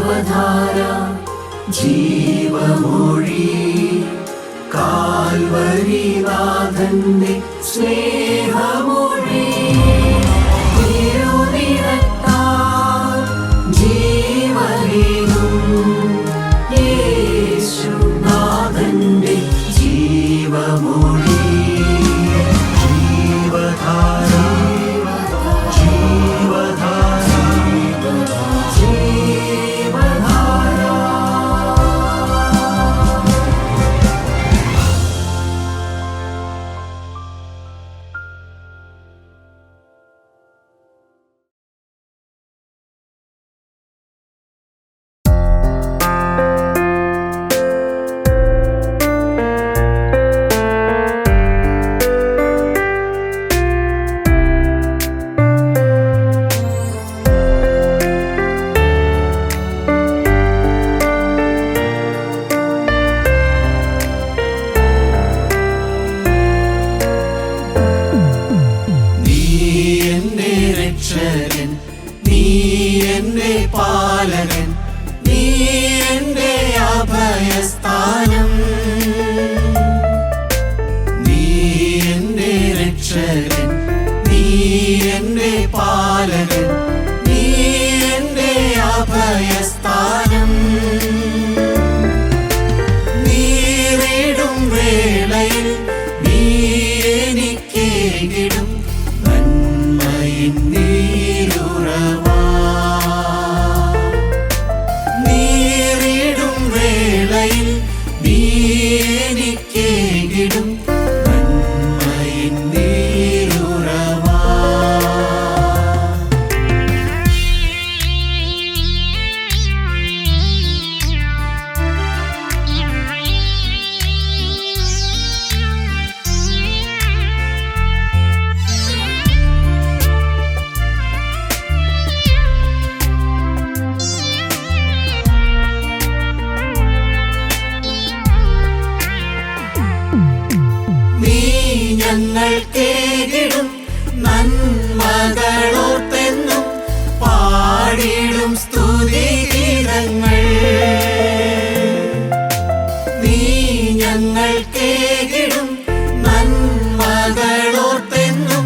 ജീവധാര ജീവമൊഴി കാൽവരിനാഥന്റെ സ്നേഹമൊഴി തിരുനിരത്താൽ ജീവനേകും യേശുനാഥന്റെ ജീവമൊഴി ജീവധാര ജീവധാര ജീവധാര. നീ എന്റെ പാലകൻ, നീ എന്റെ അഭയസ്ഥാനം. നീ എന്റെ രക്ഷകൻ, നീ എന്റെ പാലകൻ, നീ എന്റെ അഭയസ്ഥാനം. നീറിടും വേളയിൽ നീ എനിക്കേകിടും നന്മയിൻ നീരുറവാ. നീറിടും വേളയിൽ നീ എനിക്കേകിടും നന്മയിൻ നീരുറവാ. നീ ഞങ്ങൾക്കേകിടും നന്മകളോർത്തെന്നും പാടിടും സ്തുതിഗീതങ്ങൾ. നീ ഞങ്ങൾക്കേകിടും നന്മകളോർത്തെന്നും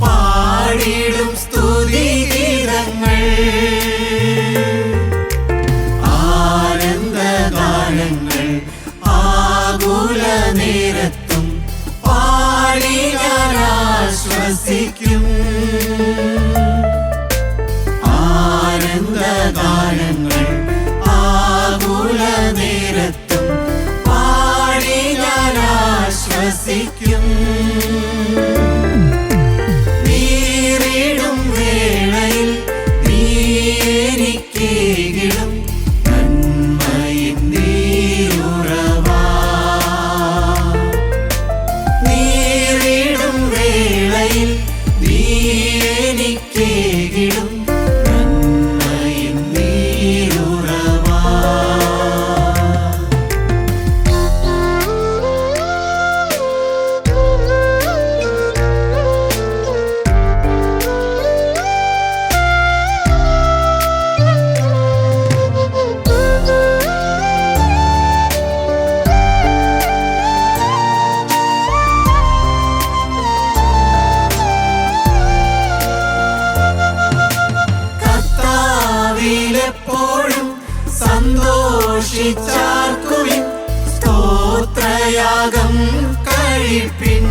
പാടിടും സ്തുതിഗീതങ്ങൾ. ആനന്ദഗാനങ്ങൾ ആകുല നേരത്തും പാടി ഞാൻ ആശ്വസിക്കും. ആനന്ദഗാനങ്ങൾ ആകുല നേരത്തും പാടി ഞാൻ ആശ്വസിക്കും. നീറിടും വേളയിൽ നീ എനിക്കേകിടും നന്മയിൻ നീരുറവാ. നീറിടും വേളയിൽ നീ എനിക്കേകിടും നന്മയിൻ നീരുറവാ. കർത്താവിലെപ്പോഴും സന്തോഷിച്ചാർക്കുവിൻ, സ്തോത്രയാഗം കഴിപ്പിൻ.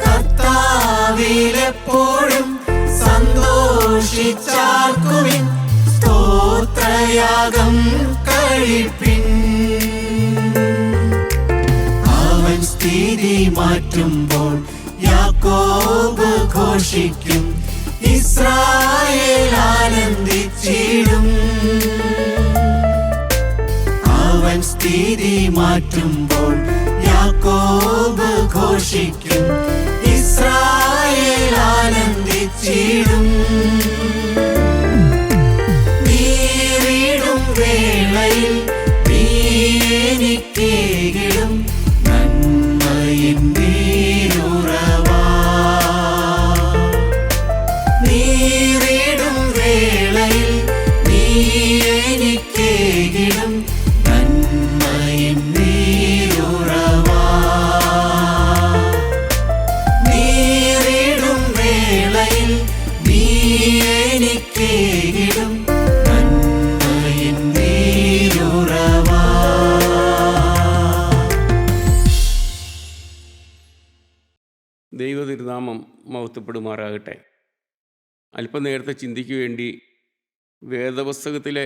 കർത്താവിലെപ്പോഴും സന്തോഷിച്ചാർക്കുവിൻ, സ്തോത്രയാഗം കഴിപ്പിൻ. അവൻ സ്ഥിതി മാറ്റുമ്പോൾ യാക്കോബ് ഘോഷിക്കും, ഇസ്രായേൽ ആനന്ദിച്ചിടും. അവൻ സ്ഥിതി മാറ്റുമ്പോൾ യാക്കോബ് ഘോഷിക്കും, ഇസ്രായേൽ ആനന്ദിച്ചിടും. നീറിടും വേളയിൽ നീ എനിക്കേകിടും നന്മയിൻ നീരുറവാ. നീറിടും വേളയിൽ എനിക്കേകിടും നന്മയിൻ നീരുറവാ. നീറിടും വേളയിൽ നീ എനിക്കേകിടും നന്മയിൻ നീരുറവാ. ദൈവതിരുനാമം മഹത്വപ്പെടുമാറാകട്ടെ. അല്പനേരത്തെ ചിന്തിക്കു വേണ്ടി വേദപുസ്തകത്തിലെ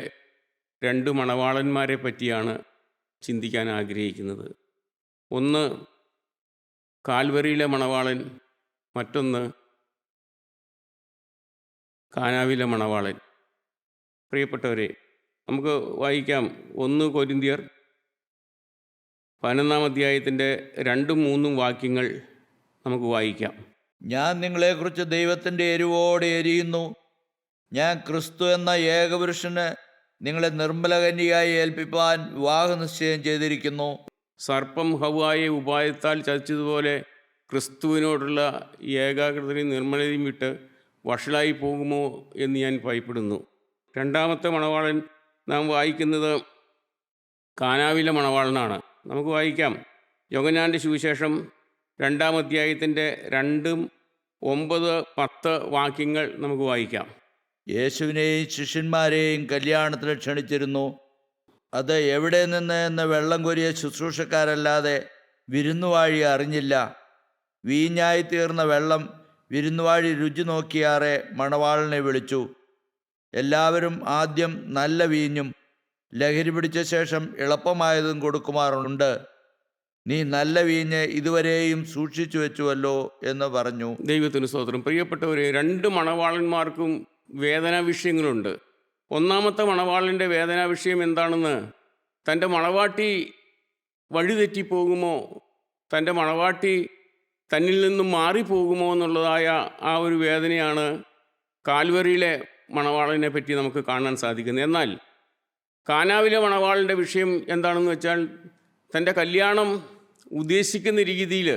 2 മണവാളന്മാരെ പറ്റിയാണ് ചിന്തിക്കാൻ ആഗ്രഹിക്കുന്നത്. ഒന്ന് കാൽവരിയിലെ മണവാളൻ, മറ്റൊന്ന് കാനാവിലെ മണവാളൻ. പ്രിയപ്പെട്ടവരെ, നമുക്ക് വായിക്കാം 1 കൊരിന്ത്യർ 11-ാം അധ്യായത്തിൻ്റെ 2-3 വാക്യങ്ങൾ നമുക്ക് വായിക്കാം. ഞാൻ നിങ്ങളെക്കുറിച്ച് ദൈവത്തിൻ്റെ എരിവോടെ എരിയുന്നു. ഞാൻ ക്രിസ്തു എന്ന ഏകപുരുഷന് നിങ്ങളെ നിർമ്മലകന്യയായി ഏൽപ്പിപ്പാൻ വിവാഹനിശ്ചയം ചെയ്തിരിക്കുന്നു. സർപ്പം ഹവ്വായെ ഉപായത്താൽ ചതിച്ചതുപോലെ ക്രിസ്തുവിനോടുള്ള ഏകാഗ്രതയും നിർമ്മലതയും വിട്ട് വഷളായി പോകുമോ എന്ന് ഞാൻ ഭയപ്പെടുന്നു. 2-ാമത്തെ മണവാളൻ നാം വായിക്കുന്നത് കാനാവിലെ മണവാളനാണ്. നമുക്ക് വായിക്കാം യോഹന്നാൻ്റെ സുവിശേഷം 2-ാം അധ്യായത്തിൻ്റെ 2, 9, 10 വാക്യങ്ങൾ നമുക്ക് വായിക്കാം. യേശുവിനെയും ശിഷ്യന്മാരെയും കല്യാണത്തിന് ക്ഷണിച്ചിരുന്നു. അത് എവിടെ നിന്ന് എന്ന് വെള്ളം കോരിയ ശുശ്രൂഷക്കാരല്ലാതെ വിരുന്നുവാഴി അറിഞ്ഞില്ല. വീഞ്ഞായി തീർന്ന വെള്ളം വിരുന്നുവാഴി രുചി നോക്കിയാറെ മണവാളനെ വിളിച്ചു. എല്ലാവരും ആദ്യം നല്ല വീഞ്ഞും ലഹരി പിടിച്ച ശേഷം എളുപ്പമായതും കൊടുക്കുമാറുണ്ട്. നീ നല്ല വീഞ്ഞ് ഇതുവരെയും സൂക്ഷിച്ചു വെച്ചുവല്ലോ എന്ന് പറഞ്ഞു. ദൈവത്തിന് സ്തോത്രം. പ്രിയപ്പെട്ടവരെ, 2 മണവാളന്മാർക്കും വേദനാ വിഷയങ്ങളുണ്ട്. 1-ാമത്തെ മണവാളൻ്റെ വേദനാ വിഷയം എന്താണെന്ന്, തൻ്റെ മണവാട്ടി വഴിതെറ്റിപ്പോകുമോ, തൻ്റെ മണവാട്ടി തന്നിൽ നിന്നും മാറിപ്പോകുമോ എന്നുള്ളതായ ആ ഒരു വേദനയാണ് കാൽവരിയിലെ മണവാളനെ പറ്റി നമുക്ക് കാണാൻ സാധിക്കുന്നത്. എന്നാൽ കാനാവിലെ മണവാളൻ്റെ വിഷയം എന്താണെന്ന് വെച്ചാൽ, തൻ്റെ കല്യാണം ഉദ്ദേശിക്കുന്ന രീതിയിൽ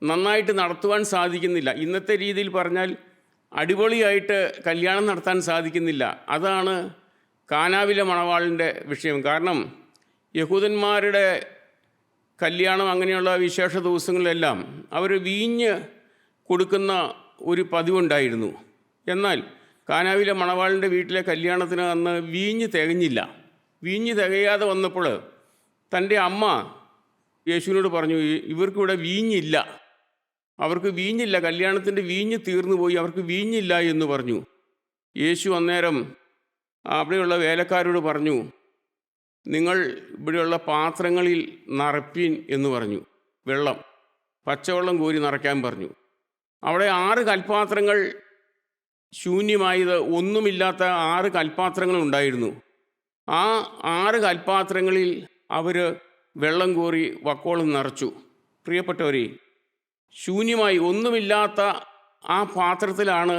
നന്നായിട്ട് നടത്തുവാൻ സാധിക്കുന്നില്ല. ഇന്നത്തെ രീതിയിൽ പറഞ്ഞാൽ അടിപൊളിയായിട്ട് കല്യാണം നടത്താൻ സാധിക്കുന്നില്ല. അതാണ് കാനാവിലെ മണവാളിൻ്റെ വിഷയം. കാരണം യഹൂദന്മാരുടെ കല്യാണം, അങ്ങനെയുള്ള വിശേഷ ദിവസങ്ങളിലെല്ലാം അവർ വീഞ്ഞ് കൊടുക്കുന്ന ഒരു പതിവുണ്ടായിരുന്നു. എന്നാൽ കാനാവിലെ മണവാളിൻ്റെ വീട്ടിലെ കല്യാണത്തിന് അന്ന് വീഞ്ഞ് തികഞ്ഞില്ല. വീഞ്ഞ് തികയാതെ വന്നപ്പോൾ തൻ്റെ അമ്മ യേശുവിനോട് പറഞ്ഞു, ഇവർക്കിവിടെ വീഞ്ഞില്ല, അവർക്ക് വീഞ്ഞില്ല, കല്യാണത്തിൻ്റെ വീഞ്ഞ് തീർന്നു പോയി, അവർക്ക് വീഞ്ഞില്ല എന്ന് പറഞ്ഞു. യേശു അന്നേരം അവിടെയുള്ള വേലക്കാരോട് പറഞ്ഞു, നിങ്ങൾ ഇവിടെയുള്ള പാത്രങ്ങളിൽ നിറപ്പീൻ എന്ന് പറഞ്ഞു. വെള്ളം, പച്ചവെള്ളം കോരി നിറയ്ക്കാൻ പറഞ്ഞു. അവിടെ 6 കൽപ്പാത്രങ്ങൾ ശൂന്യമായത്, ഒന്നുമില്ലാത്ത 6 കൽപ്പാത്രങ്ങൾ ഉണ്ടായിരുന്നു. ആ 6 കൽപ്പാത്രങ്ങളിൽ അവർ വെള്ളം കോരി വക്കോളം നിറച്ചു. പ്രിയപ്പെട്ടവരെ, ശൂന്യമായി ഒന്നുമില്ലാത്ത ആ പാത്രത്തിലാണ്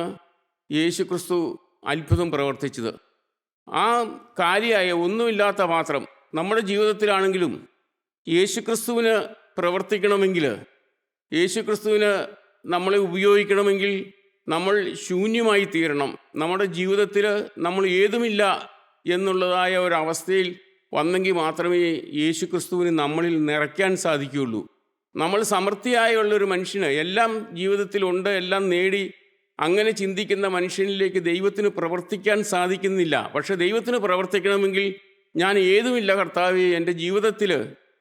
യേശു ക്രിസ്തു അത്ഭുതം പ്രവർത്തിച്ചത്. ആ കാലിയായ ഒന്നുമില്ലാത്ത പാത്രം നമ്മുടെ ജീവിതത്തിലാണെങ്കിലും യേശുക്രിസ്തുവിന് പ്രവർത്തിക്കണമെങ്കിൽ, യേശുക്രിസ്തുവിന് നമ്മളെ ഉപയോഗിക്കണമെങ്കിൽ നമ്മൾ ശൂന്യമായി തീരണം. നമ്മുടെ ജീവിതത്തിൽ നമ്മൾ ഏതുമില്ല എന്നുള്ളതായ ഒരവസ്ഥയിൽ വന്നെങ്കിൽ മാത്രമേ യേശുക്രിസ്തുവിന് നമ്മളിൽ നിറയ്ക്കാൻ സാധിക്കുകയുള്ളൂ. നമ്മൾ സമൃദ്ധിയായുള്ളൊരു മനുഷ്യന് എല്ലാം ജീവിതത്തിലുണ്ട്, എല്ലാം നേടി അങ്ങനെ ചിന്തിക്കുന്ന മനുഷ്യനിലേക്ക് ദൈവത്തിന് പ്രവർത്തിക്കാൻ സാധിക്കുന്നില്ല. പക്ഷെ ദൈവത്തിന് പ്രവർത്തിക്കണമെങ്കിൽ ഞാൻ ഏതുമില്ല കർത്താവേ, എൻ്റെ ജീവിതത്തിൽ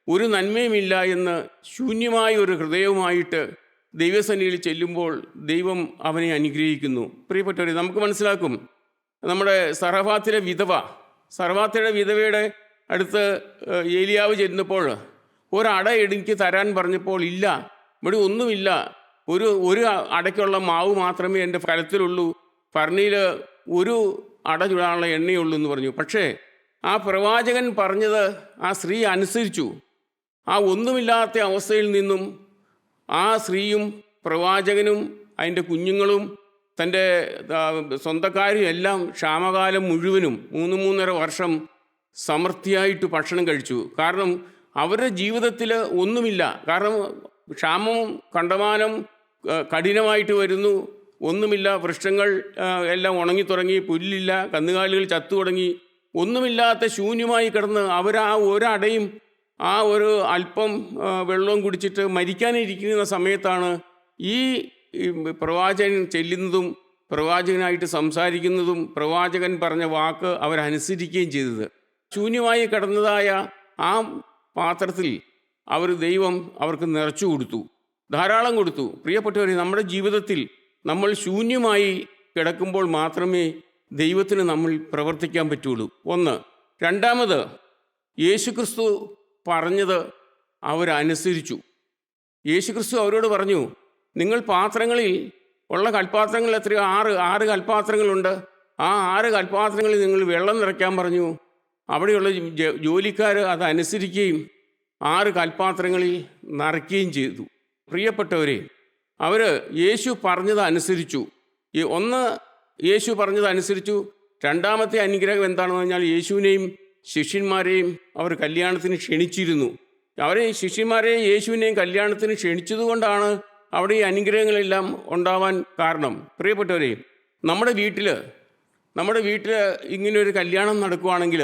ഒരു നന്മയുമില്ല എന്ന് ശൂന്യമായ ഒരു ഹൃദയവുമായിട്ട് ദൈവസന്നിധിയിൽ ചെല്ലുമ്പോൾ ദൈവം അവനെ അനുഗ്രഹിക്കുന്നു. പ്രിയപ്പെട്ടവരെ, നമുക്ക് മനസ്സിലാക്കും, നമ്മുടെ സറഫാത്തിലെ വിധവയുടെ അടുത്ത് ഏലിയാവ് ചെന്നപ്പോൾ ഒരട എനിക്ക് തരാൻ പറഞ്ഞപ്പോൾ, ഇല്ല, ഇവിടെ ഒന്നുമില്ല, ഒരു അടയ്ക്കുള്ള മാവ് മാത്രമേ എൻ്റെ കലത്തിലുള്ളൂ, ഭരണിയിൽ ഒരു അട ചുടാനുള്ള എണ്ണയുള്ളൂ എന്ന് പറഞ്ഞു. പക്ഷേ ആ പ്രവാചകൻ പറഞ്ഞത് ആ സ്ത്രീ അനുസരിച്ചു. ആ ഒന്നുമില്ലാത്ത അവസ്ഥയിൽ നിന്നും ആ സ്ത്രീയും പ്രവാചകനും അതിൻ്റെ കുഞ്ഞുങ്ങളും തൻ്റെ സ്വന്തക്കാരും എല്ലാം ക്ഷാമകാലം മുഴുവനും 3-3.5 വർഷം സമൃദ്ധിയായിട്ട് ഭക്ഷണം കഴിച്ചു. കാരണം അവരുടെ ജീവിതത്തിൽ ഒന്നുമില്ല. കാരണം ക്ഷാമവും കണ്ടമാനം കഠിനമായിട്ട് വരുന്നു, ഒന്നുമില്ല, വൃക്ഷങ്ങൾ എല്ലാം ഉണങ്ങി തുടങ്ങി, പുല്ലില്ല, കന്നുകാലികൾ ചത്തു തുടങ്ങി, ഒന്നുമില്ലാത്ത ശൂന്യമായി കിടന്ന് അവർ ആ ഒരടയും ആ ഒരു അല്പം വെള്ളവും കുടിച്ചിട്ട് മരിക്കാനിരിക്കുന്ന സമയത്താണ് ഈ പ്രവാചകൻ ചെല്ലുന്നതും പ്രവാചകനായിട്ട് സംസാരിക്കുന്നതും പ്രവാചകൻ പറഞ്ഞ വാക്ക് അവരനുസരിക്കുകയും ചെയ്തത്. ശൂന്യമായി കിടന്നതായ ആ പാത്രത്തിൽ ദൈവം അവർക്ക് നിറച്ചു കൊടുത്തു, ധാരാളം കൊടുത്തു. പ്രിയപ്പെട്ടവരെ, നമ്മുടെ ജീവിതത്തിൽ നമ്മൾ ശൂന്യമായി കിടക്കുമ്പോൾ മാത്രമേ ദൈവത്തിന് നമ്മൾ പ്രവർത്തിക്കാൻ പറ്റുള്ളൂ. ഒന്ന്. രണ്ടാമത്, യേശുക്രിസ്തു പറഞ്ഞത് അവരനുസരിച്ചു. യേശുക്രിസ്തു അവരോട് പറഞ്ഞു, നിങ്ങൾ പാത്രങ്ങളിൽ ഉള്ള കൽപ്പാത്രങ്ങൾ എത്രയോ? 6 കൽപ്പാത്രങ്ങളുണ്ട്. ആ 6 കൽപ്പാത്രങ്ങളിൽ നിങ്ങൾ വെള്ളം നിറയ്ക്കാൻ പറഞ്ഞു. അവിടെയുള്ള ജോലിക്കാർ അതനുസരിക്കുകയും 6 കൽപ്പാത്രങ്ങളിൽ നിറയ്ക്കുകയും ചെയ്തു. പ്രിയപ്പെട്ടവരെ, അവർ യേശു പറഞ്ഞത് അനുസരിച്ചു. യേശു പറഞ്ഞത് അനുസരിച്ചു. രണ്ടാമത്തെ അനുഗ്രഹം എന്താണെന്ന് പറഞ്ഞാൽ, യേശുവിനെയും ശിഷ്യന്മാരെയും അവർ കല്യാണത്തിന് ക്ഷണിച്ചിരുന്നു. ശിഷ്യന്മാരെയും യേശുവിനെയും കല്യാണത്തിന് ക്ഷണിച്ചതുകൊണ്ടാണ് അവിടെ ഈ അനുഗ്രഹങ്ങളെല്ലാം ഉണ്ടാവാൻ കാരണം. പ്രിയപ്പെട്ടവരെ, നമ്മുടെ വീട്ടിൽ ഇങ്ങനൊരു കല്യാണം നടക്കുകയാണെങ്കിൽ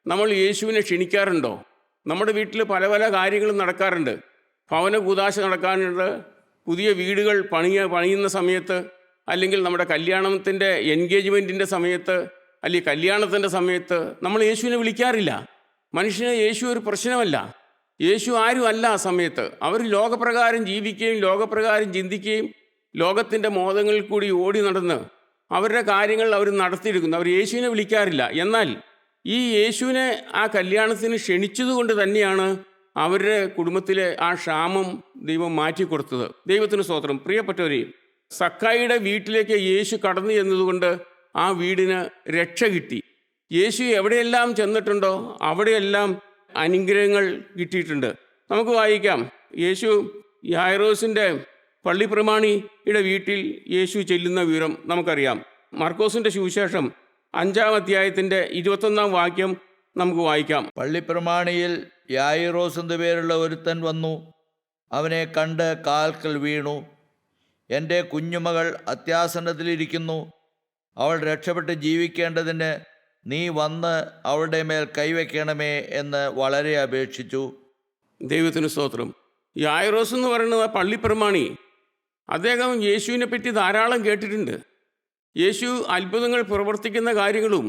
നമ്മൾ യേശുവിനെ ക്ഷണിക്കാറുണ്ടോ? നമ്മുടെ വീട്ടിൽ പല പല കാര്യങ്ങളും നടക്കാറുണ്ട്. ഭവന കൂദാശ നടക്കാറുണ്ട്. പുതിയ വീടുകൾ പണിയുന്ന സമയത്ത്, അല്ലെങ്കിൽ നമ്മുടെ കല്യാണത്തിൻ്റെ എൻഗേജ്മെൻറ്റിൻ്റെ സമയത്ത്, അല്ലെങ്കിൽ കല്യാണത്തിൻ്റെ സമയത്ത് നമ്മൾ യേശുവിനെ വിളിക്കാറില്ല. മനുഷ്യന് യേശു ഒരു പ്രശ്നമല്ല. യേശു ആരും അല്ല. ആ സമയത്ത് അവർ ലോകപ്രകാരം ജീവിക്കുകയും ലോകപ്രകാരം ചിന്തിക്കുകയും ലോകത്തിൻ്റെ മോഹങ്ങളിൽ കൂടി ഓടി നടന്ന് അവരുടെ കാര്യങ്ങൾ അവർ നടത്തിയിരിക്കുന്നു. അവർ യേശുവിനെ വിളിക്കാറില്ല. എന്നാൽ ഈ യേശുവിനെ ആ കല്യാണത്തിന് ക്ഷണിച്ചതുകൊണ്ട് തന്നെയാണ് അവരുടെ കുടുംബത്തിലെ ആ ക്ഷാമം ദൈവം മാറ്റിക്കൊടുത്തത്. ദൈവത്തിന് സ്തോത്രം. പ്രിയപ്പെട്ടവരെ, സക്കായിയുടെ വീട്ടിലേക്ക് യേശു കടന്നു ചെന്നതുകൊണ്ട് ആ വീടിന് രക്ഷ കിട്ടി. യേശു എവിടെയെല്ലാം ചെന്നിട്ടുണ്ടോ അവിടെയെല്ലാം അനുഗ്രഹങ്ങൾ കിട്ടിയിട്ടുണ്ട്. നമുക്ക് വായിക്കാം. യേശു യായിറോസിൻ്റെ പള്ളിപ്രമാണിയുടെ വീട്ടിൽ യേശു ചെല്ലുന്ന വിവരം നമുക്കറിയാം. മർക്കോസിൻ്റെ സുവിശേഷം 5-ാം അധ്യായത്തിൻ്റെ 21-ാം വാക്യം നമുക്ക് വായിക്കാം. പള്ളിപ്രമാണിയിൽ യായിറോസ് എന്നു പേരുള്ള ഒരുത്തൻ വന്നു. അവനെ കണ്ട് കാൽക്കൽ വീണു. എൻ്റെ കുഞ്ഞുമകൾ അത്യാസന്നത്തിലിരിക്കുന്നു. അവൾ രക്ഷപ്പെട്ട് ജീവിക്കേണ്ടതിന് നീ വന്ന് അവളുടെ മേൽ കൈവയ്ക്കണമേ എന്ന് വളരെ അപേക്ഷിച്ചു. ദൈവത്തിന് സ്തോത്രം. യായിറോസ് എന്ന് പറയുന്നത് പള്ളിപ്രമാണി. അദ്ദേഹം യേശുവിനെ പറ്റി ധാരാളം കേട്ടിട്ടുണ്ട്. യേശു അത്ഭുതങ്ങൾ പ്രവർത്തിക്കുന്ന കാര്യങ്ങളും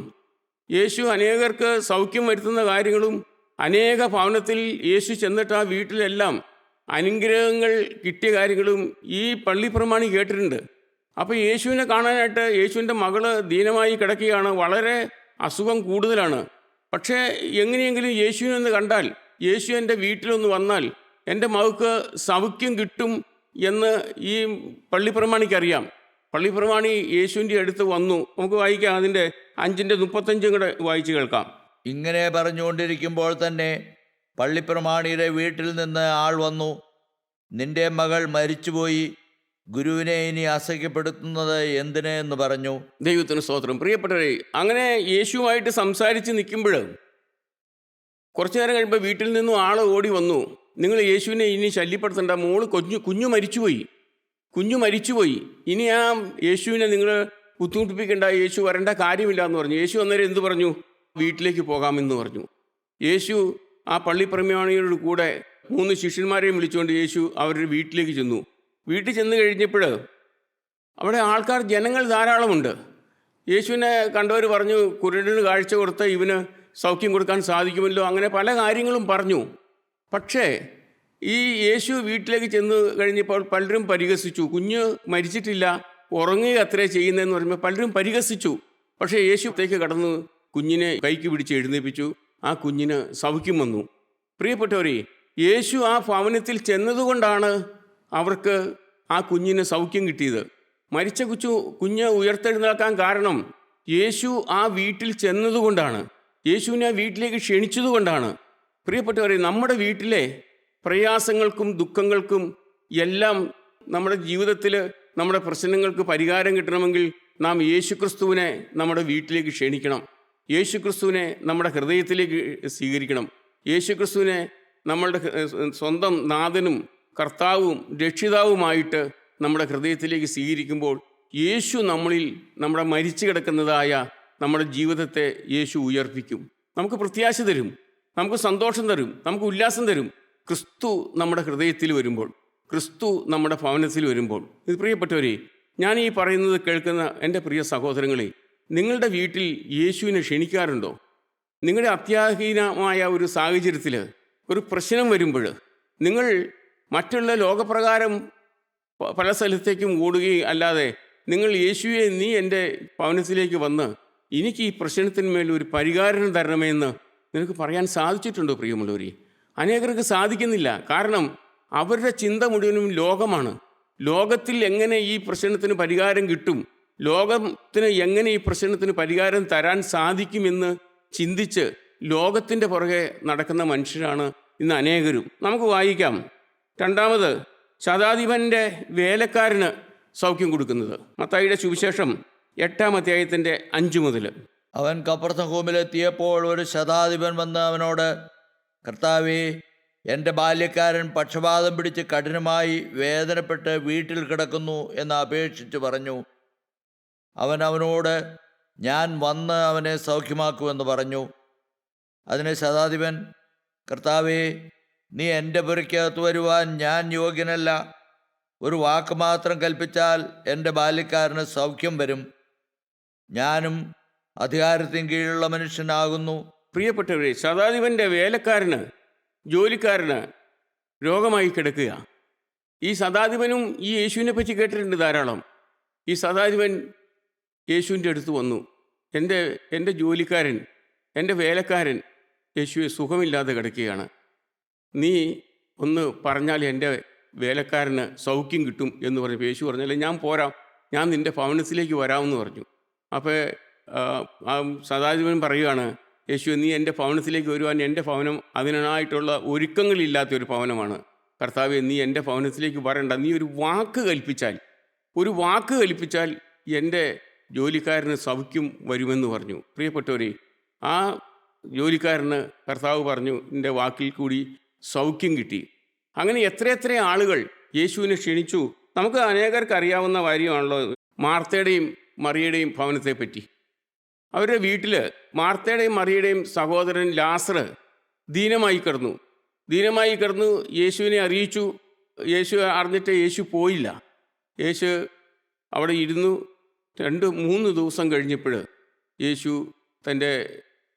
യേശു അനേകർക്ക് സൗഖ്യം വരുത്തുന്ന കാര്യങ്ങളും അനേക ഭവനത്തിൽ യേശു ചെന്നിട്ട് ആ വീട്ടിലെല്ലാം അനുഗ്രഹങ്ങൾ കിട്ടിയ കാര്യങ്ങളും ഈ പള്ളിപ്രമാണി കേട്ടിട്ടുണ്ട്. അപ്പോൾ യേശുവിനെ കാണാനായിട്ട് യേശുവിൻ്റെ മകള് ദീനമായി കിടക്കുകയാണ്. വളരെ അസുഖം കൂടുതലാണ്. പക്ഷേ എങ്ങനെയെങ്കിലും യേശുവിനൊന്ന് കണ്ടാൽ, യേശു എൻ്റെ വീട്ടിലൊന്ന് വന്നാൽ എൻ്റെ മകൾക്ക് സൗഖ്യം കിട്ടും എന്ന് ഈ പള്ളിപ്രമാണിക്കറിയാം. പള്ളിപ്രമാണി യേശുവിൻ്റെ അടുത്ത് വന്നു. നമുക്ക് വായിക്കാം. അതിൻ്റെ 5:35 കൂടെ വായിച്ച് കേൾക്കാം. ഇങ്ങനെ പറഞ്ഞുകൊണ്ടിരിക്കുമ്പോൾ തന്നെ പള്ളിപ്രമാണിയുടെ വീട്ടിൽ നിന്ന് ആൾ വന്നു. നിന്റെ മകൾ മരിച്ചുപോയി, ഗുരുവിനെ ഇനി അസഹ്യപ്പെടുത്തുന്നത് എന്തിന് എന്ന് പറഞ്ഞു. ദൈവത്തിന് സ്തോത്രം. പ്രിയപ്പെട്ടവരെ, അങ്ങനെ യേശുവായിട്ട് സംസാരിച്ച് നിൽക്കുമ്പോൾ കുറച്ചു നേരം കഴിയുമ്പോൾ വീട്ടിൽ നിന്നും ആൾ ഓടി വന്നു. നിങ്ങൾ യേശുവിനെ ഇനി ശല്യപ്പെടുത്തേണ്ട, കുഞ്ഞു മരിച്ചുപോയി, ഇനി ആ യേശുവിനെ നിങ്ങൾ ബുദ്ധിമുട്ടിപ്പിക്കേണ്ട, യേശു വരേണ്ട കാര്യമില്ല എന്ന് പറഞ്ഞു. യേശു അന്നേരം എന്ത് പറഞ്ഞു? വീട്ടിലേക്ക് പോകാമെന്ന് പറഞ്ഞു. യേശു ആ പള്ളിപ്രമാണിയോട് കൂടെ 3 ശിഷ്യന്മാരെയും വിളിച്ചുകൊണ്ട് യേശു അവരുടെ വീട്ടിലേക്ക് ചെന്നു. വീട്ടിൽ ചെന്ന് കഴിഞ്ഞപ്പോൾ അവിടെ ജനങ്ങൾ ധാരാളമുണ്ട്. യേശുവിനെ കണ്ടവർ പറഞ്ഞു, കുരുടന് കാഴ്ച കൊടുത്ത് ഇവന് സൗഖ്യം കൊടുക്കാൻ സാധിക്കുമല്ലോ, അങ്ങനെ പല കാര്യങ്ങളും പറഞ്ഞു. പക്ഷേ ഈ യേശു വീട്ടിലേക്ക് ചെന്ന് കഴിഞ്ഞപ്പോൾ പലരും പരിഹസിച്ചു. കുഞ്ഞ് മരിച്ചിട്ടില്ല, ഉറങ്ങുക അത്രേ ചെയ്യുന്നതെന്ന് പറയുമ്പോൾ പലരും പരിഹസിച്ചു. പക്ഷേ യേശുത്തേക്ക് കടന്ന് കുഞ്ഞിനെ കൈക്ക് പിടിച്ച് എഴുന്നേൽപ്പിച്ചു. ആ കുഞ്ഞിന് സൗഖ്യം വന്നു. പ്രിയപ്പെട്ടവരെ, യേശു ആ ഭവനത്തിൽ ചെന്നതുകൊണ്ടാണ് അവർക്ക് ആ കുഞ്ഞിന് സൗഖ്യം കിട്ടിയത്. മരിച്ച കുഞ്ഞ് ഉയർത്തെഴുന്നേൽക്കാൻ കാരണം യേശു ആ വീട്ടിൽ ചെന്നതുകൊണ്ടാണ്, യേശുവിനെ ആ വീട്ടിലേക്ക് ക്ഷണിച്ചതുകൊണ്ടാണ്. പ്രിയപ്പെട്ടവരെ, നമ്മുടെ വീട്ടിലെ പ്രയാസങ്ങൾക്കും ദുഃഖങ്ങൾക്കും എല്ലാം നമ്മുടെ ജീവിതത്തിൽ നമ്മുടെ പ്രശ്നങ്ങൾക്ക് പരിഹാരം കിട്ടണമെങ്കിൽ നാം യേശുക്രിസ്തുവിനെ നമ്മുടെ വീട്ടിലേക്ക് ക്ഷണിക്കണം. യേശുക്രിസ്തുവിനെ നമ്മുടെ ഹൃദയത്തിലേക്ക് സ്വീകരിക്കണം. യേശുക്രിസ്തുവിനെ നമ്മളുടെ സ്വന്തം നാഥനും കർത്താവും രക്ഷിതാവുമായിട്ട് നമ്മുടെ ഹൃദയത്തിലേക്ക് സ്വീകരിക്കുമ്പോൾ യേശു നമ്മളിൽ നമ്മുടെ മരിച്ചു കിടക്കുന്നതായ നമ്മുടെ ജീവിതത്തെ യേശു ഉയർപ്പിക്കും. നമുക്ക് പ്രത്യാശ തരും, നമുക്ക് സന്തോഷം തരും, നമുക്ക് ഉല്ലാസം തരും. ക്രിസ്തു നമ്മുടെ ഹൃദയത്തിൽ വരുമ്പോൾ, ക്രിസ്തു നമ്മുടെ ഭവനത്തിൽ വരുമ്പോൾ. ഇത് പ്രിയപ്പെട്ടവരെ, ഞാൻ ഈ പറയുന്നത് കേൾക്കുന്ന എൻ്റെ പ്രിയ സഹോദരങ്ങളെ, നിങ്ങളുടെ വീട്ടിൽ യേശുവിനെ ക്ഷണിക്കാറുണ്ടോ? നിങ്ങളുടെ അത്യാഹീനമായ ഒരു സാഹചര്യത്തിൽ ഒരു പ്രശ്നം വരുമ്പോൾ നിങ്ങൾ മറ്റുള്ള ലോകപ്രകാരം പല സ്ഥലത്തേക്കും ഓടുകയും അല്ലാതെ നിങ്ങൾ യേശുവെ, നീ എൻ്റെ ഭവനത്തിലേക്ക് വന്ന് എനിക്ക് ഈ പ്രശ്നത്തിന്മേൽ ഒരു പരിഹാരം തരണമെന്ന് നിനക്ക് പറയാൻ സാധിച്ചിട്ടുണ്ടോ പ്രിയമുള്ളവരെ? അനേകർക്ക് സാധിക്കുന്നില്ല. കാരണം അവരുടെ ചിന്ത മുഴുവനും ലോകമാണ്. ലോകത്തിൽ എങ്ങനെ ഈ പ്രശ്നത്തിന് പരിഹാരം കിട്ടും, ലോകത്തിന് എങ്ങനെ ഈ പ്രശ്നത്തിന് പരിഹാരം തരാൻ സാധിക്കുമെന്ന് ചിന്തിച്ച് ലോകത്തിൻ്റെ പുറകെ നടക്കുന്ന മനുഷ്യരാണ് ഇന്ന് അനേകരും. നമുക്ക് വായിക്കാം. രണ്ടാമത്, ശതാധിപൻ്റെ വേലക്കാരന് സൗഖ്യം കൊടുക്കുന്നത്. മത്തായിയുടെ സുവിശേഷം 8-ാം അധ്യായത്തിൻ്റെ 5 മുതൽ. അവൻ കപ്പർന്നഹൂമിലെത്തിയപ്പോൾ ഒരു ശതാധിപൻ വന്ന് അവനോട്, കർത്താവേ, എൻ്റെ ബാല്യക്കാരൻ പക്ഷപാതം പിടിച്ച് കഠിനമായി വേദനപ്പെട്ട് വീട്ടിൽ കിടക്കുന്നു എന്ന് അപേക്ഷിച്ച് പറഞ്ഞു. അവൻ അവനോട്, ഞാൻ വന്ന് അവനെ സൗഖ്യമാക്കുമെന്ന് പറഞ്ഞു. അതിന് ശതാധിപൻ, കർത്താവേ, നീ എൻ്റെ പുരയ്ക്കകത്ത് വരുവാൻ ഞാൻ യോഗ്യനല്ല. ഒരു വാക്ക് മാത്രം കൽപ്പിച്ചാൽ എൻ്റെ ബാല്യക്കാരന് സൗഖ്യം വരും. ഞാനും അധികാരത്തിന് കീഴിലുള്ള മനുഷ്യനാകുന്നു. പ്രിയപ്പെട്ടവരെ, ശതാധിപൻ്റെ വേലക്കാരന്, ജോലിക്കാരന് രോഗമായി കിടക്കുക. ഈ ശതാധിപനും ഈ യേശുവിനെ പറ്റി കേട്ടിട്ടുണ്ട് ധാരാളം. ഈ ശതാധിപൻ യേശുവിൻ്റെ അടുത്ത് വന്നു. എൻ്റെ ജോലിക്കാരൻ, എൻ്റെ വേലക്കാരൻ യേശുവെ സുഖമില്ലാതെ കിടക്കുകയാണ്. നീ ഒന്ന് പറഞ്ഞാൽ എൻ്റെ വേലക്കാരന് സൗഖ്യം കിട്ടും എന്ന് പറഞ്ഞു. യേശു പറഞ്ഞാൽ, ഞാൻ പോരാം, ഞാൻ നിൻ്റെ ഭവനത്തിലേക്ക് വരാമെന്ന് പറഞ്ഞു. അപ്പോൾ ആ ശതാധിപൻ പറയുകയാണ്, യേശു, നീ എൻ്റെ ഭവനത്തിലേക്ക് വരുവാൻ എൻ്റെ ഭവനം അതിനായിട്ടുള്ള ഒരുക്കങ്ങളില്ലാത്തൊരു ഭവനമാണ്. കർത്താവേ, നീ എൻ്റെ ഭവനത്തിലേക്ക് വരണ്ട. നീ ഒരു വാക്ക് കൽപ്പിച്ചാൽ എൻ്റെ ജോലിക്കാരന് സൗഖ്യം വരുമെന്ന് പറഞ്ഞു. പ്രിയപ്പെട്ടവരെ, ആ ജോലിക്കാരന് കർത്താവ് പറഞ്ഞു, എൻ്റെ വാക്കിൽ കൂടി സൗഖ്യം കിട്ടി. അങ്ങനെ എത്രയെത്ര ആളുകൾ യേശുവിനെ ക്ഷണിച്ചു. നമുക്ക് അനേകർക്ക് അറിയാവുന്ന കാര്യമാണല്ലോ മാർത്തയുടെയും മറിയയുടെയും ഭവനത്തെപ്പറ്റി. അവരുടെ വീട്ടിൽ മാർത്തയുടെയും മറിയയുടെയും സഹോദരൻ ലാസർ ദീനമായി കിടന്നു. യേശുവിനെ അറിയിച്ചു. യേശു അറിഞ്ഞിട്ട് യേശു പോയില്ല. യേശു അവിടെ ഇരുന്നു. 2-3 ദിവസം കഴിഞ്ഞപ്പോൾ യേശു തൻ്റെ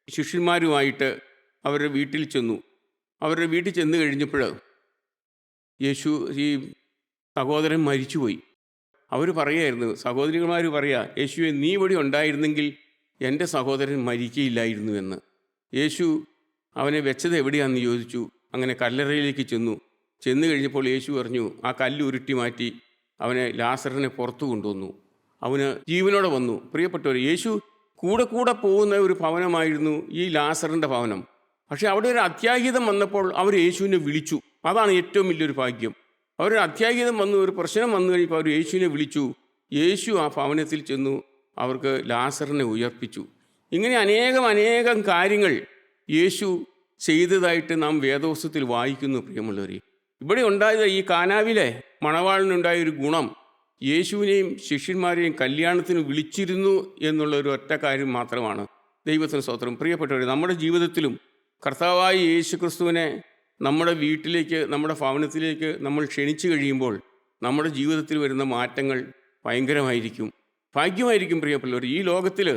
ശിഷ്യന്മാരുമായിട്ട് അവരുടെ വീട്ടിൽ ചെന്നു. അവരുടെ വീട്ടിൽ ചെന്ന് കഴിഞ്ഞപ്പോൾ യേശു, ഈ സഹോദരൻ മരിച്ചുപോയി. അവർ പറയുമായിരുന്നു, സഹോദരിമാർ പറയുക, യേശുവെ, നീ ഇവിടെ ഉണ്ടായിരുന്നെങ്കിൽ എൻ്റെ സഹോദരൻ മരിക്കയില്ലായിരുന്നു എന്ന്. യേശു അവനെ വെച്ചത് എവിടെയാണെന്ന് ചോദിച്ചു. അങ്ങനെ കല്ലറയിലേക്ക് ചെന്ന് കഴിഞ്ഞപ്പോൾ യേശു പറഞ്ഞു, ആ കല്ല് ഉരുട്ടി മാറ്റി അവനെ, ലാസറിനെ പുറത്തു കൊണ്ടുവന്നു. അവന് ജീവനോടെ വന്നു. പ്രിയപ്പെട്ടവർ, യേശു കൂടെ പോകുന്ന ഒരു ഭവനമായിരുന്നു ഈ ലാസറിൻ്റെ ഭവനം. പക്ഷേ അവിടെ ഒരു അത്യാഹിതം വന്നപ്പോൾ അവർ യേശുവിനെ വിളിച്ചു. അതാണ് ഏറ്റവും വലിയൊരു ഭാഗ്യം. അവരൊരു അത്യാഹിതം വന്നു, ഒരു പ്രശ്നം വന്നു കഴിഞ്ഞപ്പോൾ അവർ യേശുവിനെ വിളിച്ചു. യേശു ആ ഭവനത്തിൽ ചെന്നു അവർക്ക് ലാസറിനെ ഉയർപ്പിച്ചു. ഇങ്ങനെ അനേകം കാര്യങ്ങൾ യേശു ചെയ്തതായിട്ട് നാം വേദപുസ്തകത്തിൽ വായിക്കുന്നു. പ്രിയമുള്ളവരെ, ഇവിടെ ഉണ്ടായത്, ഈ കാനാവിലെ മണവാളിനുണ്ടായൊരു ഗുണം, യേശുവിനെയും ശിഷ്യന്മാരെയും കല്യാണത്തിന് വിളിച്ചിരുന്നു എന്നുള്ള ഒരു ഒറ്റ കാര്യം മാത്രമാണ്. ദൈവത്തിന് സ്തോത്രം. പ്രിയപ്പെട്ടവരെ, നമ്മുടെ ജീവിതത്തിലും കർത്താവായ യേശു ക്രിസ്തുവിനെ നമ്മുടെ വീട്ടിലേക്ക്, നമ്മുടെ ഭവനത്തിലേക്ക് നമ്മൾ ക്ഷണിച്ചു കഴിയുമ്പോൾ നമ്മുടെ ജീവിതത്തിൽ വരുന്ന മാറ്റങ്ങൾ ഭയങ്കരമായിരിക്കും, ഭാഗ്യമായിരിക്കും. പ്രിയപ്പെട്ടവർ, ഈ ലോകത്തിൽ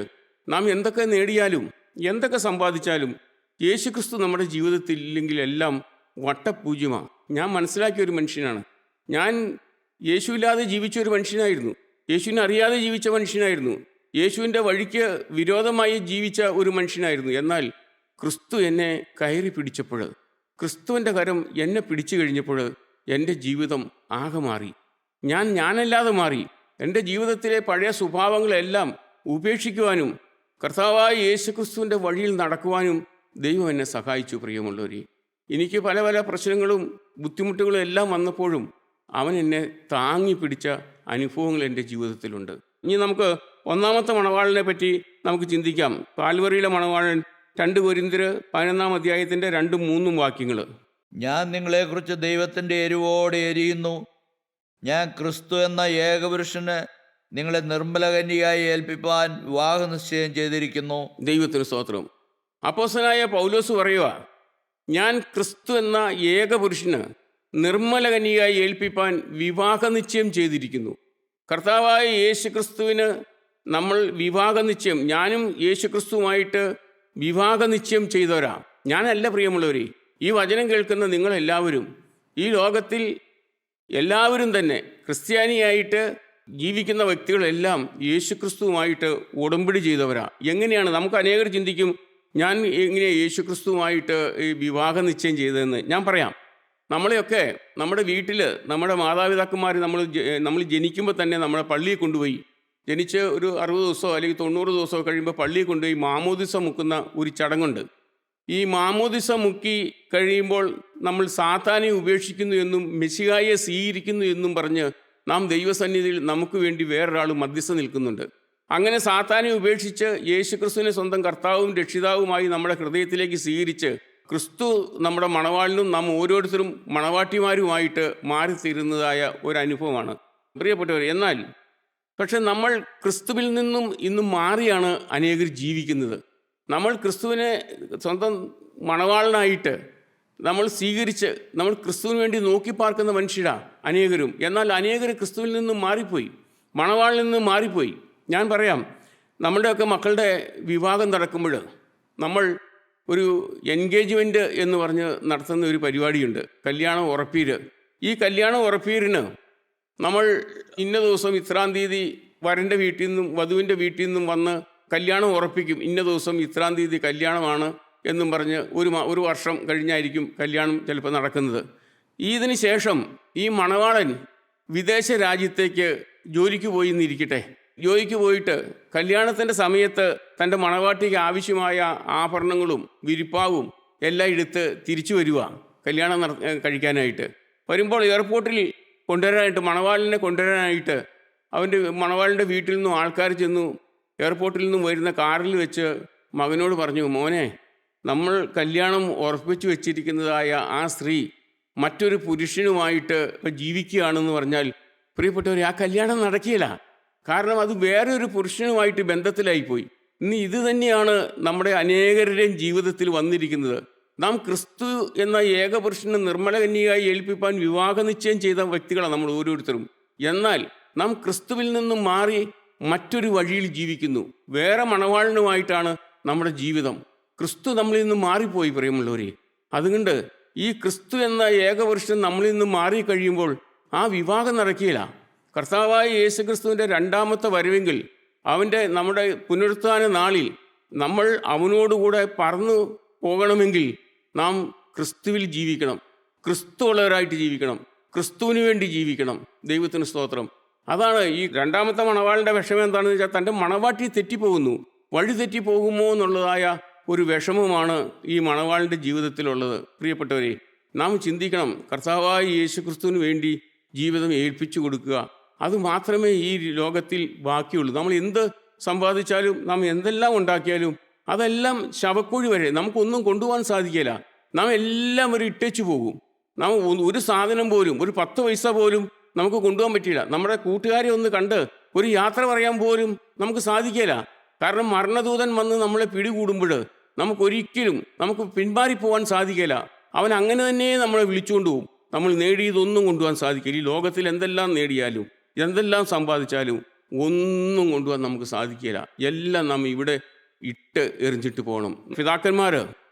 നാം എന്തൊക്കെ നേടിയാലും എന്തൊക്കെ സമ്പാദിച്ചാലും യേശു ക്രിസ്തു നമ്മുടെ ജീവിതത്തിൽ ഇല്ലെങ്കിൽ എല്ലാം വട്ടപൂജ്യമാണ്. ഞാൻ മനസ്സിലാക്കിയ ഒരു മനുഷ്യനാണ്. ഞാൻ യേശുവില്ലാതെ ജീവിച്ച ഒരു മനുഷ്യനായിരുന്നു. യേശുവിനെ അറിയാതെ ജീവിച്ച മനുഷ്യനായിരുന്നു. യേശുവിൻ്റെ വഴിക്ക് വിരോധമായി ജീവിച്ച ഒരു മനുഷ്യനായിരുന്നു. എന്നാൽ ക്രിസ്തു എന്നെ കയറി പിടിച്ചപ്പോൾ, ക്രിസ്തുവിൻ്റെ കരം എന്നെ പിടിച്ചു കഴിഞ്ഞപ്പോൾ എൻ്റെ ജീവിതം ആകെ മാറി. ഞാനല്ലാതെ മാറി. എൻ്റെ ജീവിതത്തിലെ പഴയ സ്വഭാവങ്ങളെല്ലാം ഉപേക്ഷിക്കുവാനും കർത്താവായ യേശു ക്രിസ്തുവിൻ്റെ വഴിയിൽ നടക്കുവാനും ദൈവം എന്നെ സഹായിച്ചു. പ്രിയമുള്ളവരെ, എനിക്ക് പല പ്രശ്നങ്ങളും ബുദ്ധിമുട്ടുകളും എല്ലാം വന്നപ്പോഴും അവൻ എന്നെ താങ്ങി പിടിച്ച അനുഭവങ്ങൾ എൻ്റെ ജീവിതത്തിലുണ്ട്. ഇനി നമുക്ക് ഒന്നാമത്തെ മണവാളിനെ പറ്റി നമുക്ക് ചിന്തിക്കാം. കാൽവറിയിലെ മണവാളൻ 2 കൊരിന്ത്യർ 11-ാം അധ്യായത്തിൻ്റെ 2-3 വാക്യങ്ങൾ. ഞാൻ നിങ്ങളെക്കുറിച്ച് ദൈവത്തിൻ്റെ എരിവോടെ എരിയുന്നു. ഞാൻ ക്രിസ്തു എന്ന ഏകപുരുഷന് നിങ്ങളെ നിർമ്മലകന്യയായി ഏൽപ്പിപ്പാൻ വിവാഹ നിശ്ചയം ചെയ്തിരിക്കുന്നു. ദൈവത്തിന് സ്തോത്രം. അപ്പോസ്തലനായ പൗലോസ് പറയുക, ഞാൻ ക്രിസ്തു എന്ന ഏകപുരുഷന് നിർമ്മല കന്യയായി ഏൽപ്പിപ്പാൻ വിവാഹ നിശ്ചയം ചെയ്തിരിക്കുന്നു. കർത്താവായ യേശു ക്രിസ്തുവിന് നമ്മൾ വിവാഹ നിശ്ചയം, ഞാനും യേശു ക്രിസ്തുവുമായിട്ട് വിവാഹ നിശ്ചയം ചെയ്തവരാ. ഞാനല്ല പ്രിയമുള്ളവരെ, ഈ വചനം കേൾക്കുന്ന നിങ്ങളെല്ലാവരും, ഈ ലോകത്തിൽ എല്ലാവരും തന്നെ ക്രിസ്ത്യാനിയായിട്ട് ജീവിക്കുന്ന വ്യക്തികളെല്ലാം യേശു ക്രിസ്തുവുമായിട്ട് ഉടമ്പടി ചെയ്തവരാ. എങ്ങനെയാണ്? നമുക്ക് അനേകർ ചിന്തിക്കും, ഞാൻ എങ്ങനെയാണ് യേശു ക്രിസ്തുവുമായിട്ട് ഈ വിവാഹ നിശ്ചയം ചെയ്തതെന്ന്. ഞാൻ പറയാം. നമ്മളെയൊക്കെ നമ്മുടെ വീട്ടിൽ നമ്മുടെ മാതാപിതാക്കന്മാർ നമ്മൾ ജനിക്കുമ്പോൾ തന്നെ നമ്മളെ പള്ളിയിൽ കൊണ്ടുപോയി, ജനിച്ച് ഒരു 60 ദിവസമോ അല്ലെങ്കിൽ 90 ദിവസമോ കഴിയുമ്പോൾ പള്ളിയിൽ കൊണ്ടുപോയി മാമോദിസ മുക്കുന്ന ഒരു ചടങ്ങുണ്ട്. ഈ മാമോദിസ മുക്കി കഴിയുമ്പോൾ നമ്മൾ സാത്താനെ ഉപേക്ഷിക്കുന്നു എന്നും മെശിഹായെ സ്വീകരിക്കുന്നു എന്നും പറഞ്ഞ് നാം ദൈവസന്നിധിയിൽ നമുക്ക് വേണ്ടി വേറൊരാൾ മധ്യസ്ഥ നിൽക്കുന്നുണ്ട്. അങ്ങനെ സാത്താനെ ഉപേക്ഷിച്ച് യേശുക്രിസ്തുവിനെ സ്വന്തം കർത്താവും രക്ഷിതാവുമായി നമ്മുടെ ഹൃദയത്തിലേക്ക് സ്വീകരിച്ച് ക്രിസ്തു നമ്മുടെ മണവാളിനും നാം ഓരോരുത്തരും മണവാട്ടിമാരുമായിട്ട് മാറിത്തീരുന്നതായ ഒരനുഭവമാണ് പ്രിയപ്പെട്ടവർ. എന്നാൽ പക്ഷെ നമ്മൾ ക്രിസ്തുവിൽ നിന്നും ഇന്ന് മാറിയാണ് അനേകർ ജീവിക്കുന്നത്. നമ്മൾ ക്രിസ്തുവിനെ സ്വന്തം മണവാളനായിട്ട് നമ്മൾ സ്വീകരിച്ച് നമ്മൾ ക്രിസ്തുവിന് വേണ്ടി നോക്കി പാർക്കുന്ന മനുഷ്യരാണ് അനേകരും. എന്നാൽ അനേകർ ക്രിസ്തുവിൽ നിന്നും മാറിപ്പോയി, മണവാളിൽ നിന്നും മാറിപ്പോയി. ഞാൻ പറയാം, നമ്മുടെയൊക്കെ മക്കളുടെ വിവാഹം നടക്കുമ്പോൾ നമ്മൾ ഒരു എൻഗേജ്മെൻറ്റ് എന്ന് പറഞ്ഞ് നടത്തുന്ന ഒരു പരിപാടിയുണ്ട്, കല്യാണം ഉറപ്പീര്. ഈ കല്യാണം ഉറപ്പീരിന് നമ്മൾ ഇന്ന ദിവസം ഇത്രാം തീയതി വരൻ്റെ വീട്ടിൽ നിന്നും വധുവിൻ്റെ വീട്ടിൽ നിന്നും വന്ന് കല്യാണം ഉറപ്പിക്കും. ഇന്ന ദിവസം ഇത്രാം തീയതി കല്യാണമാണ് എന്നും പറഞ്ഞ് ഒരു വർഷം കഴിഞ്ഞായിരിക്കും കല്യാണം ചിലപ്പോൾ നടക്കുന്നത്. ഇതിന് ശേഷം ഈ മണവാളൻ വിദേശ രാജ്യത്തേക്ക് ജോലിക്ക് പോയി എന്നിരിക്കട്ടെ, ജോലിക്ക് പോയിട്ട് കല്യാണത്തിൻ്റെ സമയത്ത് തൻ്റെ മണവാട്ടിക്ക് ആവശ്യമായ ആഭരണങ്ങളും വിരിപ്പാവും എല്ലാം എടുത്ത് തിരിച്ചു വരിക കല്യാണം കഴിക്കാനായിട്ട്. വരുമ്പോൾ എയർപോർട്ടിൽ കൊണ്ടുവരാനായിട്ട്, മണവാളിനെ കൊണ്ടുവരാനായിട്ട് മണവാളിൻ്റെ വീട്ടിൽ നിന്നും ആൾക്കാർ ചെന്നു. എയർപോർട്ടിൽ നിന്നും വരുന്ന കാറിൽ വെച്ച് മകനോട് പറഞ്ഞു, മോനെ, നമ്മൾ കല്യാണം ഉറപ്പിച്ചു വെച്ചിരിക്കുന്നതായ ആ സ്ത്രീ മറ്റൊരു പുരുഷനുമായിട്ട് ജീവിക്കുകയാണെന്ന് പറഞ്ഞാൽ പ്രിയപ്പെട്ടവർ, ആ കല്യാണം നടക്കില്ല. കാരണം അത് വേറെ ഒരു പുരുഷനുമായിട്ട് ബന്ധത്തിലായിപ്പോയി. ഇന്ന് ഇത് തന്നെയാണ് നമ്മുടെ അനേകരുടെയും ജീവിതത്തിൽ വന്നിരിക്കുന്നത്. നാം ക്രിസ്തു എന്ന ഏകപുരുഷനെ നിർമ്മല കന്യയായി ഏൽപ്പിപ്പാൻ വിവാഹ നിശ്ചയം ചെയ്ത വ്യക്തികളാണ് നമ്മൾ ഓരോരുത്തരും. എന്നാൽ നാം ക്രിസ്തുവിൽ നിന്നും മാറി മറ്റൊരു വഴിയിൽ ജീവിക്കുന്നു. വേറെ മണവാളനുമായിട്ടാണ് നമ്മുടെ ജീവിതം. ക്രിസ്തു നമ്മളിൽ നിന്ന് മാറിപ്പോയി പ്രിയമുള്ളവരെ. അതുകൊണ്ട് ഈ ക്രിസ്തു എന്ന ഏകപുരുഷൻ നമ്മളിൽ നിന്ന് മാറിക്കഴിയുമ്പോൾ ആ വിവാഹം നടക്കുകയില്ല. കർത്താവായ യേശുക്രിസ്തുവിൻ്റെ രണ്ടാമത്തെ വരവെങ്കിൽ നമ്മുടെ പുനരുത്ഥാന നാളിൽ നമ്മൾ അവനോടുകൂടെ പറന്നു പോകണമെങ്കിൽ നാം ക്രിസ്തുവിൽ ജീവിക്കണം, ക്രിസ്തുവുള്ളവരായിട്ട് ജീവിക്കണം, ക്രിസ്തുവിന് വേണ്ടി ജീവിക്കണം. ദൈവത്തിന് സ്തോത്രം. അതാണ് ഈ രണ്ടാമത്തെ മണവാളിൻ്റെ വിഷമം. എന്താണെന്ന് വെച്ചാൽ തൻ്റെ മണവാട്ടി തെറ്റിപ്പോകുന്നു, വഴി തെറ്റിപ്പോകുമോ എന്നുള്ളതായ ഒരു വിഷമമാണ് ഈ മണവാളിൻ്റെ ജീവിതത്തിലുള്ളത്. പ്രിയപ്പെട്ടവരെ, നാം ചിന്തിക്കണം, കർത്താവായ യേശുക്രിസ്തുവിന് വേണ്ടി ജീവിതം ഏൽപ്പിച്ചു കൊടുക്കുക. അതുമാത്രമേ ഈ ലോകത്തിൽ ബാക്കിയുള്ളൂ. നമ്മൾ എന്ത് സമ്പാദിച്ചാലും നാം എന്തെല്ലാം ഉണ്ടാക്കിയാലും അതെല്ലാം ശവക്കുഴി വരെ നമുക്കൊന്നും കൊണ്ടുപോകാൻ സാധിക്കില്ല. നാം എല്ലാം ഒരു ഇട്ടേച്ചു പോകും. നാം ഒരു സാധനം പോലും, ഒരു 10 പൈസ പോലും നമുക്ക് കൊണ്ടുപോകാൻ പറ്റില്ല. നമ്മുടെ കൂട്ടുകാരെ ഒന്ന് കണ്ട് ഒരു യാത്ര പറയാൻ പോലും നമുക്ക് സാധിക്കില്ല. കാരണം മരണദൂതൻ വന്ന് നമ്മളെ പിടികൂടുമ്പോൾ നമുക്ക് പിന്മാറിപ്പോവാൻ സാധിക്കില്ല. അവൻ അങ്ങനെ തന്നെ നമ്മളെ വിളിച്ചുകൊണ്ട് പോകും. നമ്മൾ നേടിയതൊന്നും കൊണ്ടുപോകാൻ സാധിക്കില്ല. ഈ ലോകത്തിൽ എന്തെല്ലാം നേടിയാലും എന്തെല്ലാം സമ്പാദിച്ചാലും ഒന്നും കൊണ്ടുപോകാൻ നമുക്ക് സാധിക്കില്ല. എല്ലാം നാം ഇവിടെ ഇട്ട് എറിഞ്ഞിട്ട് പോകണം. പിതാക്കന്മാർ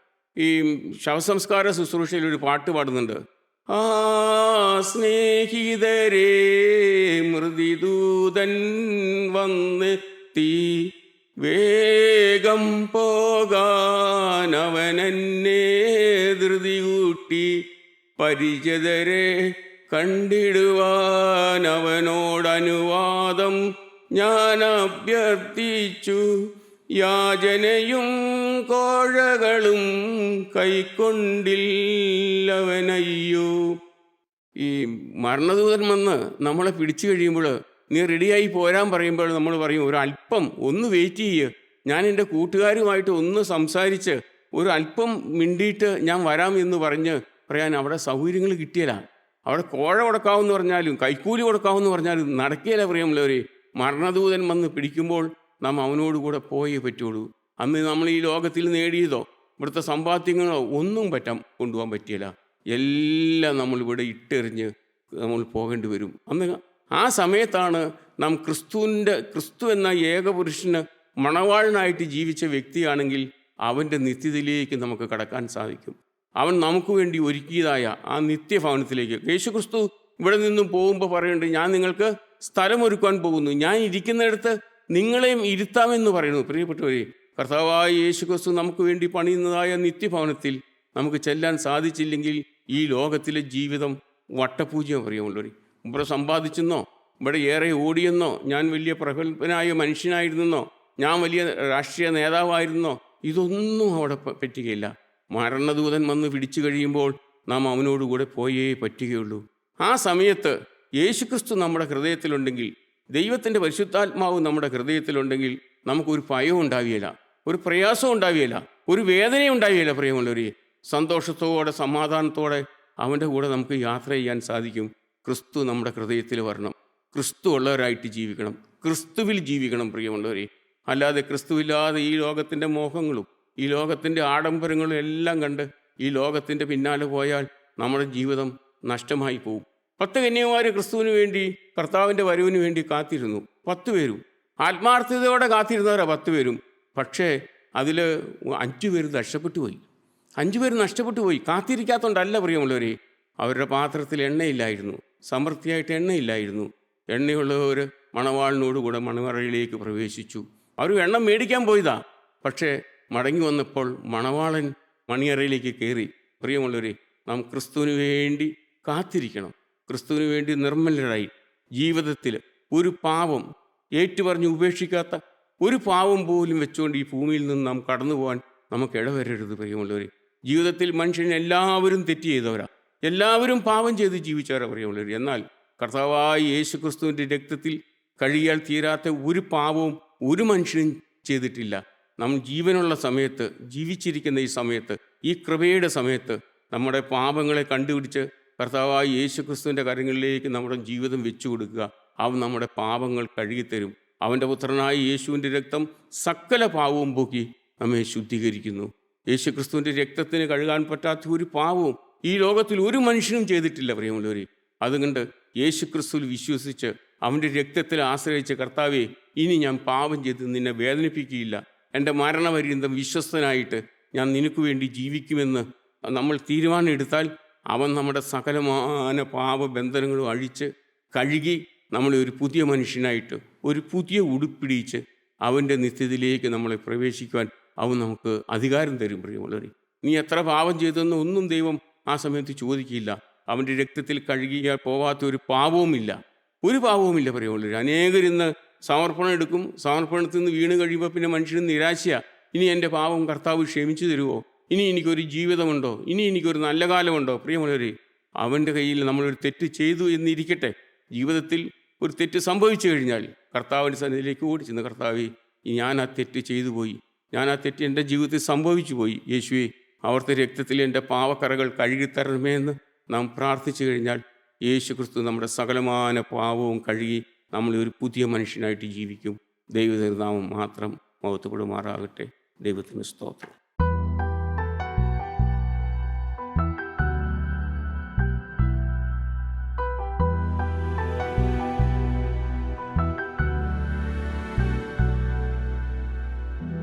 ഈ ശവസംസ്കാര ശുശ്രൂഷയിൽ ഒരു പാട്ട് പാടുന്നുണ്ട്. ആ സ്നേഹിതരേ മൃതിദൂതൻ വന്നെത്തി, വേഗം പോകാൻ അവനെന്നെ ധൃതി കൂട്ടി, പരിചിതരെ കണ്ടിടുവാൻ അവനോടനുവാദം ഞാൻ അഭ്യർത്ഥിച്ചു, യാചനയും കോഴകളും കൈക്കൊണ്ടില്ലവനയ്യോ. ഈ മരണദൂതൻ വന്ന് നമ്മളെ പിടിച്ചു കഴിയുമ്പോൾ, നീ റെഡിയായി പോരാൻ പറയുമ്പോൾ നമ്മൾ പറയും, ഒരു അല്പം ഒന്ന് വെയിറ്റ് ചെയ്യുക, ഞാൻ എൻ്റെ കൂട്ടുകാരുമായിട്ട് ഒന്ന് സംസാരിച്ച് ഒരു അല്പം മിണ്ടിയിട്ട് ഞാൻ വരാം എന്ന് പറയാൻ അവിടെ സൗകര്യങ്ങൾ കിട്ടിയില്ല. അവിടെ കോഴ കൊടുക്കാമെന്ന് പറഞ്ഞാലും കൈക്കൂലി കൊടുക്കാമെന്ന് പറഞ്ഞാലും നടക്കുകയില്ല പ്രിയമുള്ളവരെ. മരണദൂതൻ വന്ന് പിടിക്കുമ്പോൾ നാം അവനോടുകൂടെ പോയേ പറ്റുള്ളൂ. അന്ന് നമ്മൾ ഈ ലോകത്തിൽ നേടിയതോ ഇവിടുത്തെ സമ്പാദ്യങ്ങളോ ഒന്നും കൊണ്ടുപോകാൻ പറ്റിയില്ല. എല്ലാം നമ്മളിവിടെ ഇട്ടെറിഞ്ഞ് നമ്മൾ പോകേണ്ടി വരും. അന്ന് ആ സമയത്താണ് നാം ക്രിസ്തു എന്ന ഏകപുരുഷന് മണവാളനായിട്ട് ജീവിച്ച വ്യക്തിയാണെങ്കിൽ അവൻ്റെ നിത്യതയിലേക്ക് നമുക്ക് കടക്കാൻ സാധിക്കും. അവൻ നമുക്ക് വേണ്ടി ഒരുക്കിയതായ ആ നിത്യഭവനത്തിലേക്ക് യേശുക്രിസ്തു ഇവിടെ നിന്നും പോകുമ്പോൾ പറയുന്നുണ്ട്, ഞാൻ നിങ്ങൾക്ക് സ്ഥലമൊരുക്കാൻ പോകുന്നു, ഞാൻ ഇരിക്കുന്നിടത്ത് നിങ്ങളെയും ഇരുത്താമെന്ന് പറയുന്നു. പ്രിയപ്പെട്ടവരെ, കർത്താവായ യേശുക്രിസ്തു നമുക്ക് വേണ്ടി പണിയുന്നതായ നിത്യഭവനത്തിൽ നമുക്ക് ചെല്ലാൻ സാധിച്ചില്ലെങ്കിൽ ഈ ലോകത്തിലെ ജീവിതം വട്ടപൂജ്യം പറയുമുള്ളവർ. ഇവിടെ സമ്പാദിച്ചെന്നോ, ഇവിടെ ഏറെ ഓടിയെന്നോ, ഞാൻ വലിയ പ്രഗത്ഭനായ മനുഷ്യനായിരുന്നെന്നോ, ഞാൻ വലിയ രാഷ്ട്രീയ നേതാവായിരുന്നോ, ഇതൊന്നും അവിടെ പറ്റുകയില്ല. മരണദൂതൻ വന്ന് പിടിച്ചു കഴിയുമ്പോൾ നാം അവനോടുകൂടെ പോയേ പറ്റുകയുള്ളൂ. ആ സമയത്ത് യേശുക്രിസ്തു നമ്മുടെ ഹൃദയത്തിലുണ്ടെങ്കിൽ, ദൈവത്തിൻ്റെ പരിശുദ്ധാത്മാവ് നമ്മുടെ ഹൃദയത്തിലുണ്ടെങ്കിൽ നമുക്കൊരു ഭയവും ഉണ്ടാവുകയില്ല, ഒരു പ്രയാസവും ഉണ്ടാവുകയില്ല, ഒരു വേദനയും ഉണ്ടാവുകയില്ല. പ്രിയമുള്ളവരെ, സന്തോഷത്തോടെ സമാധാനത്തോടെ അവൻ്റെ കൂടെ നമുക്ക് യാത്ര ചെയ്യാൻ സാധിക്കും. ക്രിസ്തു നമ്മുടെ ഹൃദയത്തിൽ വരണം, ക്രിസ്തു ഉള്ളവരായിട്ട് ജീവിക്കണം, ക്രിസ്തുവിൽ ജീവിക്കണം. പ്രിയമുള്ളവരെ, അല്ലാതെ ക്രിസ്തുവില്ലാതെ ഈ ലോകത്തിൻ്റെ മോഹങ്ങളും ഈ ലോകത്തിൻ്റെ ആഡംബരങ്ങളും എല്ലാം കണ്ട് ഈ ലോകത്തിൻ്റെ പിന്നാലെ പോയാൽ നമ്മുടെ ജീവിതം നഷ്ടമായി പോകും. 10 കന്യകമാർ ക്രിസ്തുവിന് വേണ്ടി, കർത്താവിൻ്റെ വരവിന് വേണ്ടി കാത്തിരുന്നു. 10 പേരും ആത്മാർത്ഥതയോടെ കാത്തിരുന്നവരാ 10 പേരും. പക്ഷേ അതിൽ 5 പേര് നഷ്ടപ്പെട്ടു പോയി. 5 പേര് നഷ്ടപ്പെട്ടു പോയി. കാത്തിരിക്കാത്തതുകൊണ്ടല്ല പ്രിയമുള്ളവരെ, അവരുടെ പാത്രത്തിൽ എണ്ണയില്ലായിരുന്നു, സമൃദ്ധിയായിട്ട് എണ്ണയില്ലായിരുന്നു. എണ്ണയുള്ളവർ മണവാളിനോടുകൂടെ മണവറയിലേക്ക് പ്രവേശിച്ചു. അവർ എണ്ണ മേടിക്കാൻ പോയതാ. പക്ഷേ മടങ്ങി വന്നപ്പോൾ മണവാളൻ മണിയറയിലേക്ക് കയറി. പ്രിയമുള്ളവരെ, നാം ക്രിസ്തുവിന് വേണ്ടി കാത്തിരിക്കണം. ക്രിസ്തുവിന് വേണ്ടി നിർമ്മലരായി ജീവിതത്തിൽ ഒരു പാപം ഏറ്റുപറഞ്ഞ് ഉപേക്ഷിക്കാത്ത ഒരു പാവം പോലും വെച്ചുകൊണ്ട് ഈ ഭൂമിയിൽ നിന്ന് നാം കടന്നു പോകാൻ നമുക്ക് ഇടവരരുത്. പ്രിയമുള്ളവരെ, ജീവിതത്തിൽ മനുഷ്യൻ എല്ലാവരും തെറ്റ് ചെയ്തവരാ, എല്ലാവരും പാപം ചെയ്ത് ജീവിച്ചവരാ പ്രിയമുള്ളവർ. എന്നാൽ കർത്താവായ യേശുക്രിസ്തുവിൻ്റെ രക്തത്തിൽ കഴിയാൽ തീരാത്ത ഒരു പാപവും ഒരു മനുഷ്യനും ചെയ്തിട്ടില്ല. നാം ജീവനുള്ള സമയത്ത്, ജീവിച്ചിരിക്കുന്ന ഈ സമയത്ത്, ഈ കൃപയുടെ സമയത്ത് നമ്മുടെ പാപങ്ങളെ കണ്ടുപിടിച്ച് കർത്താവായ യേശുക്രിസ്തുവിൻ്റെ കരങ്ങളിലേക്ക് നമ്മുടെ ജീവിതം വെച്ചു കൊടുക്കുക. അവൻ നമ്മുടെ പാപങ്ങൾ കഴുകിത്തരും. അവൻ്റെ പുത്രനായ യേശുവിൻ്റെ രക്തം സകല പാവവും പോക്കി നമ്മെ ശുദ്ധീകരിക്കുന്നു. യേശുക്രിസ്തുവിൻ്റെ രക്തത്തിന് കഴുകാൻ പറ്റാത്ത ഒരു പാവവും ഈ ലോകത്തിൽ ഒരു മനുഷ്യനും ചെയ്തിട്ടില്ല പ്രിയമുള്ളവരെ. അതുകൊണ്ട് യേശുക്രിസ്തുവിൽ വിശ്വസിച്ച് അവൻ്റെ രക്തത്തിൽ ആശ്രയിച്ച്, കർത്താവേ, ഇനി ഞാൻ പാപം ചെയ്ത് നിന്നെ വേദനിപ്പിക്കുകയില്ല, എൻ്റെ മരണപര്യന്തം വിശ്വസ്തനായിട്ട് ഞാൻ നിനക്ക് വേണ്ടി ജീവിക്കുമെന്ന് നമ്മൾ തീരുമാനം എടുത്താൽ അവൻ നമ്മുടെ സകലമായ പാപബന്ധനങ്ങളും അഴിച്ച് കഴുകി നമ്മളെ ഒരു പുതിയ മനുഷ്യനായിട്ട്, ഒരു പുതിയ ഉടുപ്പിടിച്ച് അവൻ്റെ നിത്യതയിലേക്ക് നമ്മളെ പ്രവേശിക്കുവാൻ അവൻ നമുക്ക് അധികാരം തരും. പ്രിയമുള്ളവരെ, നീ എത്ര പാപം ചെയ്തെന്ന് ഒന്നും ദൈവം ആ സമയത്ത് ചോദിക്കില്ല. അവൻ്റെ രക്തത്തിൽ കഴുകിയാൽ പോവാത്ത ഒരു പാപവുമില്ല, ഒരു പാപവുമില്ല. പ്രിയമുള്ളവർ, അനേകരിന്ന് സമർപ്പണം എടുക്കും. സമർപ്പണത്തിൽ നിന്ന് വീണ് കഴിയുമ്പോൾ പിന്നെ മനുഷ്യന് നിരാശയാണ്. ഇനി എൻ്റെ പാപം കർത്താവ് ക്ഷമിച്ചു തരുമോ? ഇനി എനിക്കൊരു ജീവിതമുണ്ടോ? ഇനി എനിക്കൊരു നല്ല കാലമുണ്ടോ? പ്രിയമുള്ളവരെ, അവൻ്റെ കയ്യിൽ നമ്മളൊരു തെറ്റ് ചെയ്തു എന്നിരിക്കട്ടെ. ജീവിതത്തിൽ ഒരു തെറ്റ് സംഭവിച്ചു കഴിഞ്ഞാൽ കർത്താവിൻ്റെ സന്നിധിയിലേക്ക് ഓടിച്ചെന്ന്, കർത്താവേ, ഞാൻ ആ തെറ്റ് ചെയ്തു പോയി, ഞാൻ ആ തെറ്റ് എൻ്റെ ജീവിതത്തിൽ സംഭവിച്ചു പോയി. യേശുവേ, അവിടുത്തെ രക്തത്തിൽ എൻ്റെ പാവക്കറകൾ കഴുകിത്തരണമേ എന്ന് നാം പ്രാർത്ഥിച്ചു കഴിഞ്ഞാൽ യേശുക്രിസ്തു നമ്മുടെ സകലമായ പാവവും കഴുകി നമ്മളെ ഒരു പുതിയ മനുഷ്യനായിട്ട് ജീവിക്കും. ദൈവനാമം മാത്രം മഹത്വപ്പെടുമാറാകട്ടെ. ദൈവത്തിന് സ്തോത്രം.